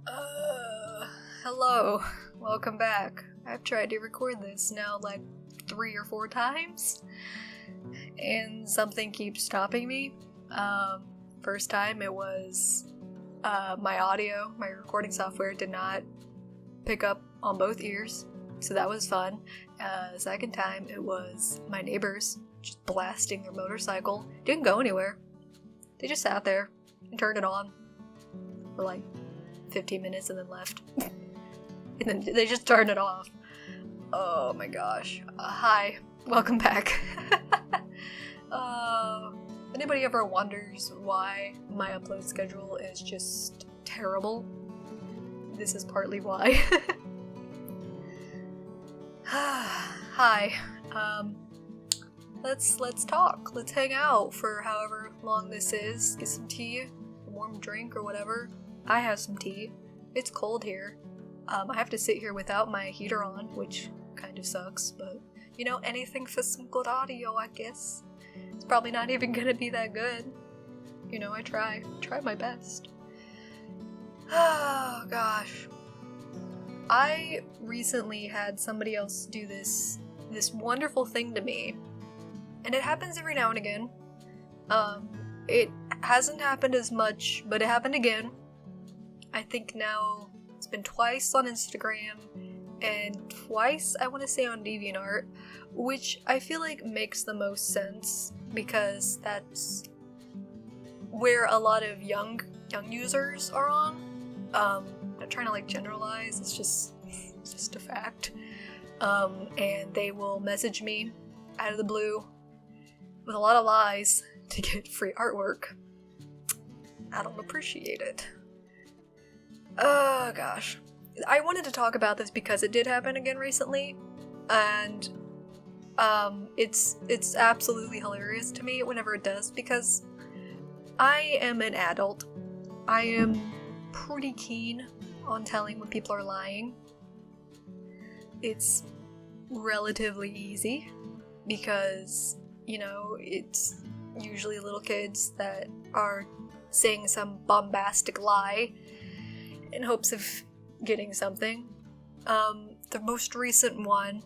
Uh, Hello. Welcome back. I've tried to record this now like 3 or 4 times, and something keeps stopping me. First time it was my audio, my recording software did not pick up on both ears, so that was fun. Second time it was my neighbors just blasting their motorcycle. Didn't go anywhere. They just sat there and turned it on for like 15 minutes and then left. And then they just turned it off. Oh my gosh. Hi. Welcome back. Anybody ever wonders why my upload schedule is just terrible? This is partly why. Hi. Let's talk. Let's hang out for however long this is. Get some tea, a warm drink or whatever. I have some tea. It's cold here. I have to sit here without my heater on, which kind of sucks, but you know, anything for some good audio, I guess. It's probably not even gonna be that good. You know, I try my best. Oh gosh. I recently had somebody else do this wonderful thing to me, and it happens every now and again. It hasn't happened as much, but it happened again. I think now it's been twice on Instagram and twice, I want to say, on DeviantArt, which I feel like makes the most sense because that's where a lot of young users are on. Not trying to like generalize, it's just a fact. And they will message me out of the blue with a lot of lies to get free artwork. I don't appreciate it. Oh gosh. I wanted to talk about this because it did happen again recently, and it's absolutely hilarious to me whenever it does, because I am an adult. I am pretty keen on telling when people are lying. It's relatively easy because, you know, it's usually little kids that are saying some bombastic lie in hopes of getting something. The most recent one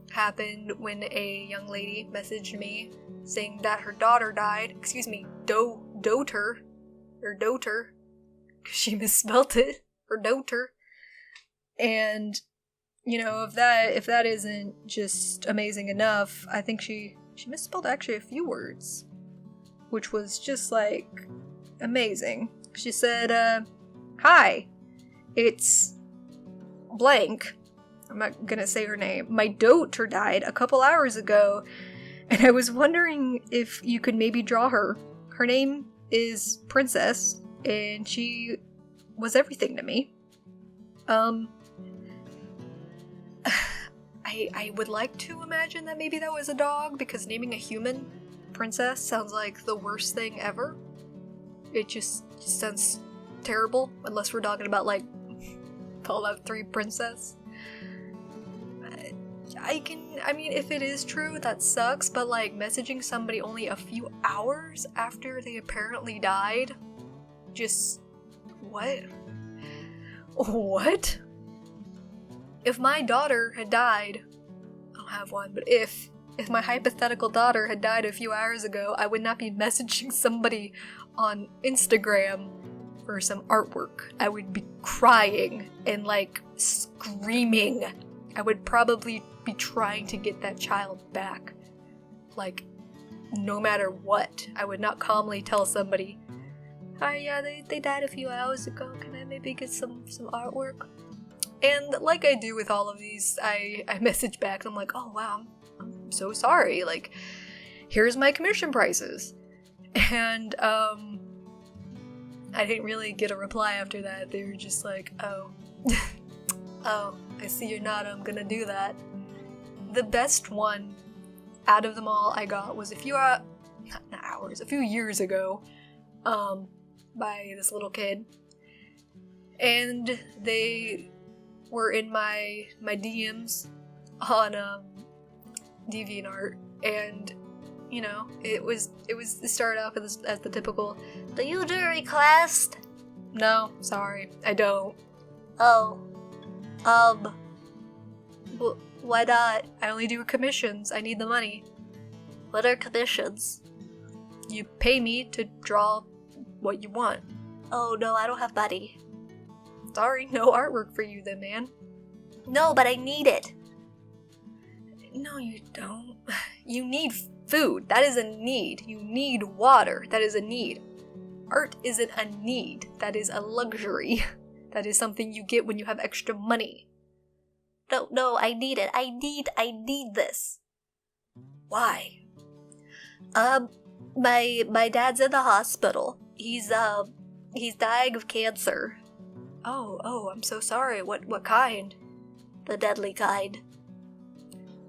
happened when a young lady messaged me saying that her daughter died. Excuse me, doter, because she misspelled it, or doter. And, you know, if that isn't just amazing enough, I think she misspelled actually a few words, which was just like amazing. She said, "Hi, it's blank." I'm not gonna say her name. "My daughter died a couple hours ago, and I was wondering if you could maybe draw her. Her name is Princess, and she was everything to me." I would like to imagine that maybe that was a dog, because naming a human Princess sounds like the worst thing ever. It just sounds terrible, unless we're talking about like Fallout 3 Princess. I mean, if it is true, that sucks, but like messaging somebody only a few hours after they apparently died, just what? What? If my daughter had died, I don't have one, but if my hypothetical daughter had died a few hours ago, I would not be messaging somebody on Instagram for some artwork. I would be crying and like screaming. I would probably be trying to get that child back. Like, no matter what. I would not calmly tell somebody, "Hi, yeah, they died a few hours ago. Can I maybe get some artwork?" And like I do with all of these, I message back and I'm like, "Oh wow, I'm so sorry. Like, here's my commission prices." And I didn't really get a reply after that. They were just like, "Oh, oh, I see you're not gonna do that." The best one out of them all I got was a few years ago, by this little kid, and they were in my DMs on DeviantArt, and you know, it started off as the typical, "Do you jewelry class?" No, sorry, I don't. Oh, why not? I only do commissions. I need the money. What are commissions? You pay me to draw what you want. Oh no, I don't have money. Sorry, no artwork for you then, man. No, but I need it. No, you don't. You need food. That is a need. You need water. That is a need. Art isn't a need. That is a luxury. That is something you get when you have extra money. No, I need it. I need this. Why? My dad's in the hospital. He's dying of cancer. Oh, I'm so sorry. What kind? The deadly kind.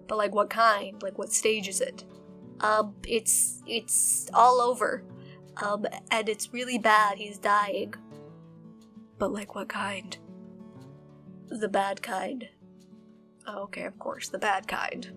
But like what kind? Like what stage is it? It's all over. And it's really bad. He's dying. But like what kind? The bad kind. Oh, okay, of course, the bad kind.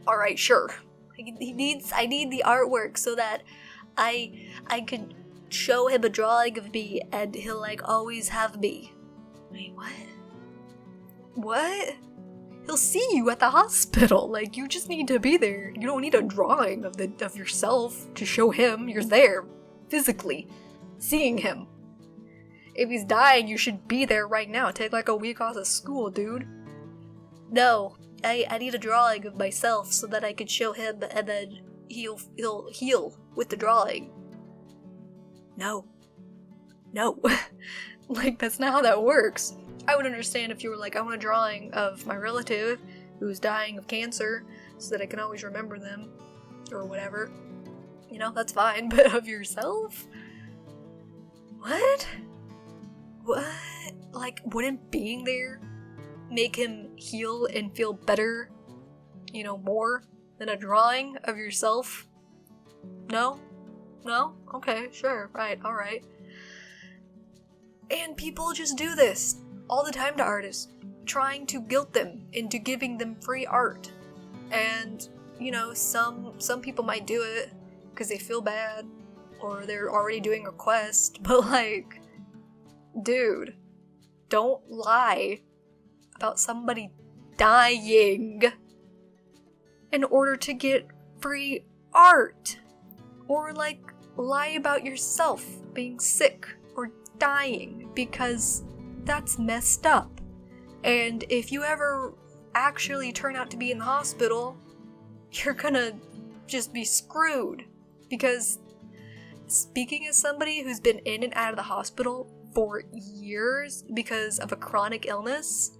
Alright, sure. I need the artwork so that I could show him a drawing of me and he'll like always have me. Wait, what? What? He'll see you at the hospital. Like, you just need to be there. You don't need a drawing of yourself to show him. You're there, physically, seeing him. If he's dying, you should be there right now. Take like a week off of school, dude. No, I need a drawing of myself so that I can show him and then he'll heal with the drawing. No. Like, that's not how that works. I would understand if you were like, I want a drawing of my relative who's dying of cancer so that I can always remember them or whatever. You know, that's fine, but of yourself? What? Like, wouldn't being there make him heal and feel better, you know, more than a drawing of yourself? No? Okay, sure, right, alright. And people just do this all the time to artists, trying to guilt them into giving them free art. And, you know, some people might do it because they feel bad, or they're already doing a request, but like, dude, don't lie about somebody dying in order to get free art. Or like, lie about yourself being sick or dying, because that's messed up. And if you ever actually turn out to be in the hospital, you're gonna just be screwed. Because speaking as somebody who's been in and out of the hospital for years because of a chronic illness,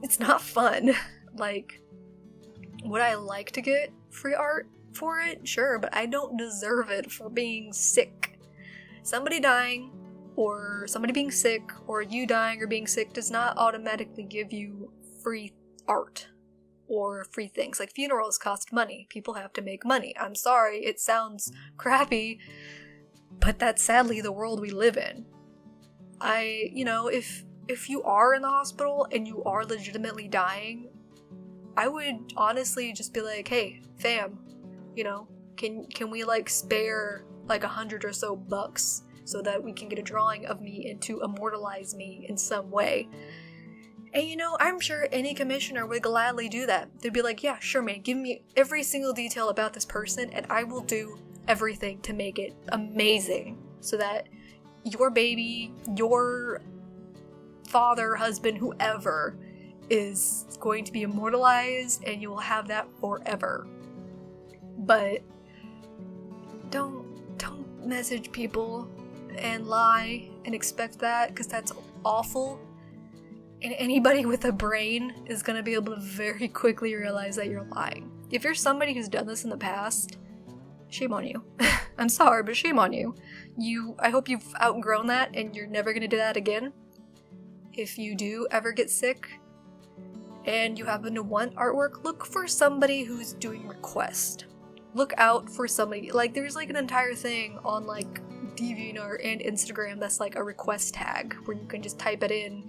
it's not fun. Like, would I like to get free art for it? Sure, but I don't deserve it for being sick. Somebody dying, or somebody being sick, or you dying or being sick does not automatically give you free art or free things. Like, funerals cost money. People have to make money. I'm sorry, it sounds crappy, but that's sadly the world we live in. If you are in the hospital and you are legitimately dying, I would honestly just be like, hey, fam, can we like spare like $100 or so bucks so that we can get a drawing of me and to immortalize me in some way? And I'm sure any commissioner would gladly do that. They'd be like, yeah, sure, man, give me every single detail about this person and I will do everything to make it amazing so that your baby, your father, husband, whoever is going to be immortalized and you will have that forever. But don't message people and lie and expect that, because that's awful. And anybody with a brain is going to be able to very quickly realize that you're lying. If you're somebody who's done this in the past, shame on you. I'm sorry, but shame on you. I hope you've outgrown that and you're never going to do that again. If you do ever get sick and you happen to want artwork, look for somebody who's doing request. Look out for somebody. Like, there's like an entire thing on like DeviantArt and Instagram that's like a request tag where you can just type it in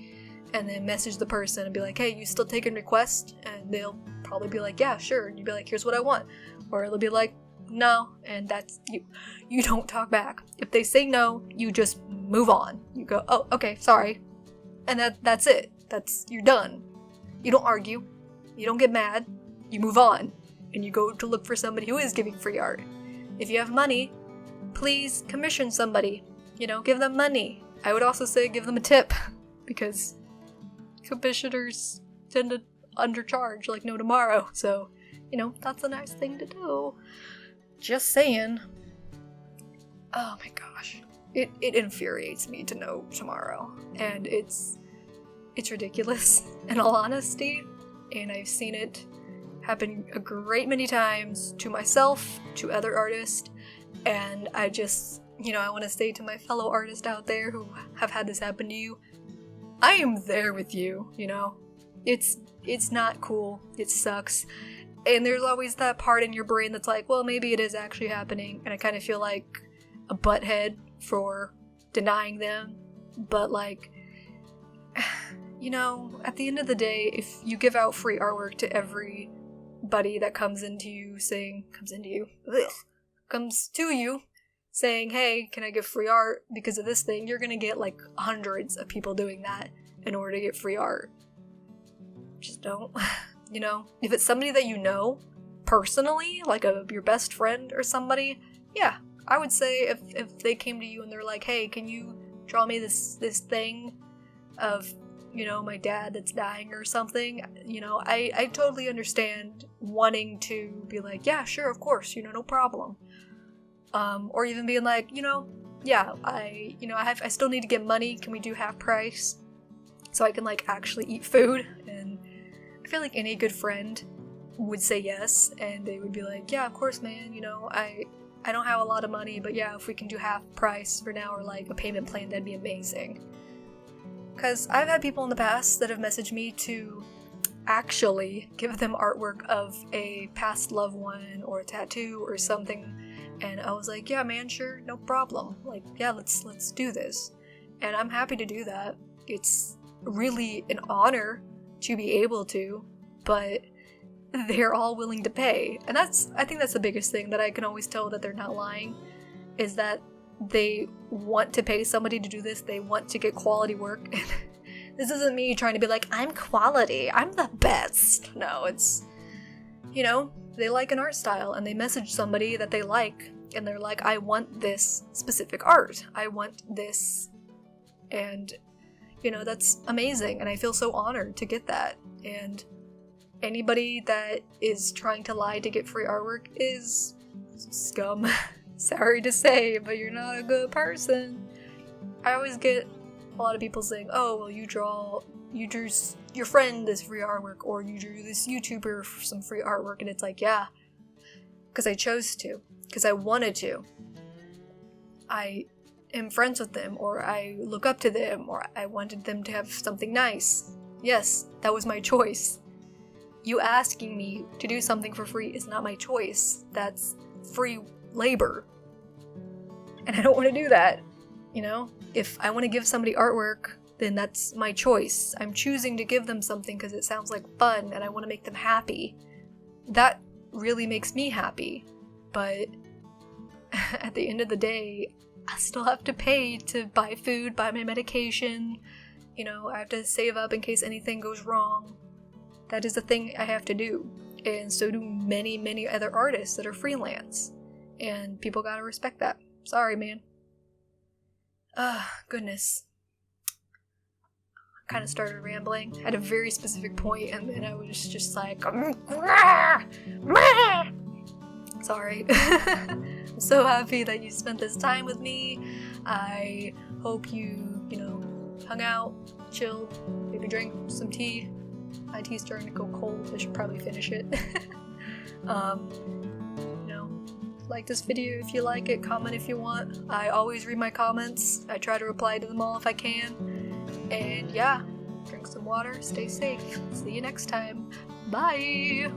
and then message the person and be like, hey, you still taking requests? And they'll probably be like, yeah, sure. And you'd be like, here's what I want. Or it'll be like, no, and that's you. You don't talk back. If they say no, you just move on. You go, oh, okay, sorry. And that's it. You're done. You don't argue. You don't get mad. You move on. And you go to look for somebody who is giving free art. If you have money, please commission somebody. Give them money. I would also say give them a tip, because commissioners tend to undercharge like no tomorrow. So, that's a nice thing to do. Just saying. Oh my gosh. It infuriates me to no tomorrow. And it's ridiculous, in all honesty. And I've seen it happen a great many times to myself, to other artists. And I just, I want to say to my fellow artists out there who have had this happen to you, I am there with you, It's not cool. It sucks. And there's always that part in your brain that's like, well, maybe it is actually happening. And I kind of feel like a butthead for denying them. But like, at the end of the day, if you give out free artwork to everybody that comes to you saying, hey, can I get free art because of this thing, you're gonna get like hundreds of people doing that in order to get free art. Just don't. If it's somebody that you know personally, like your best friend or somebody, yeah, I would say if they came to you and they're like, hey, can you draw me this thing of, my dad that's dying or something, I totally understand wanting to be like, yeah, sure, of course, no problem. Or even being like, yeah, I still need to get money, can we do half price? So I can like actually eat food. And I feel like any good friend would say yes, and they would be like, yeah, of course, man, I don't have a lot of money, but yeah, if we can do half price for now or like a payment plan, that'd be amazing. Because I've had people in the past that have messaged me to actually give them artwork of a past loved one or a tattoo or something, and I was like, yeah, man, sure, no problem. Like, yeah, let's do this. And I'm happy to do that. It's really an honor to be able to, but they're all willing to pay. And I think that's the biggest thing that I can always tell that they're not lying, is that they want to pay somebody to do this. They want to get quality work. And this isn't me trying to be like, I'm quality, I'm the best. No, it's, they like an art style and they message somebody that they like and they're like, I want this specific art. I want this. And, that's amazing. And I feel so honored to get that. And anybody that is trying to lie to get free artwork is scum. Sorry to say, but you're not a good person. I always get a lot of people saying, oh, well, you drew your friend this free artwork, or you drew this YouTuber for some free artwork, and it's like, yeah, because I chose to, because I wanted to. I am friends with them, or I look up to them, or I wanted them to have something nice. Yes, that was my choice. You asking me to do something for free is not my choice. That's free labor. And I don't want to do that, If I want to give somebody artwork, then that's my choice. I'm choosing to give them something because it sounds like fun and I want to make them happy. That really makes me happy. But at the end of the day, I still have to pay to buy food, buy my medication. I have to save up in case anything goes wrong. That is the thing I have to do. And so do many, many other artists that are freelance. And people gotta respect that. Sorry, man. Goodness. I kind of started rambling at a very specific point, and then I was just like, sorry. I'm so happy that you spent this time with me. I hope you, hung out, chilled, maybe drank some tea. My tea's starting to go cold. I should probably finish it. Like this video if you like it, comment if you want. I always read my comments. I try to reply to them all if I can. And yeah, drink some water, stay safe. See you next time. Bye!